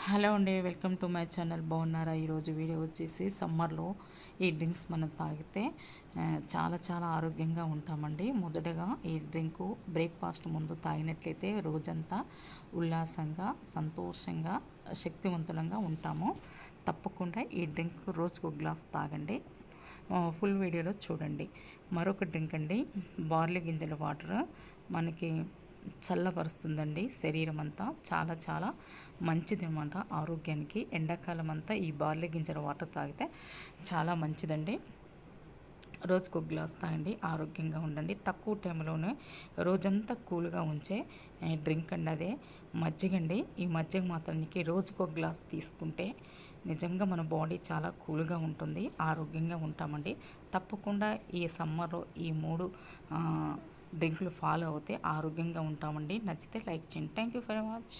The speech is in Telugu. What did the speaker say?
హలో అండి, వెల్కమ్ టు మై ఛానల్. బాగున్నారా? ఈరోజు వీడియో వచ్చేసి సమ్మర్లో ఈ డ్రింక్స్ మనం తాగితే చాలా చాలా ఆరోగ్యంగా ఉంటామండి. మొదటగా ఈ డ్రింకు బ్రేక్ఫాస్ట్ ముందు తాగినట్లయితే రోజంతా ఉల్లాసంగా, సంతోషంగా, శక్తివంతులంగా ఉంటాము. తప్పకుండా ఈ డ్రింక్ రోజుకు ఒక గ్లాస్ తాగండి. ఫుల్ వీడియోలో చూడండి. మరొక డ్రింక్ అండి, బార్లీ గింజల వాటర్. మనకి చల్లబరుస్తుందండి శరీరం అంతా. చాలా చాలా మంచిది అన్నమాట ఆరోగ్యానికి. ఎండాకాలం అంతా ఈ బార్లీ గింజల వాటర్ తాగితే చాలా మంచిదండి. రోజుకు ఒక గ్లాస్ తాగండి, ఆరోగ్యంగా ఉండండి. తక్కువ టైంలోనే రోజంతా కూల్గా ఉంచే డ్రింక్ అండి అదే మజ్జిగ అండి. ఈ మజ్జిగ మాత్రానికి రోజుకు ఒక గ్లాస్ తీసుకుంటే నిజంగా మన బాడీ చాలా కూల్గా ఉంటుంది, ఆరోగ్యంగా ఉంటామండి. తప్పకుండా ఈ సమ్మర్లో ఈ 3 డ్రింకులు ఫాలో అవుతే ఆరోగ్యంగా ఉంటామండి. నచ్చితే లైక్ చేయండి. Thank you very much.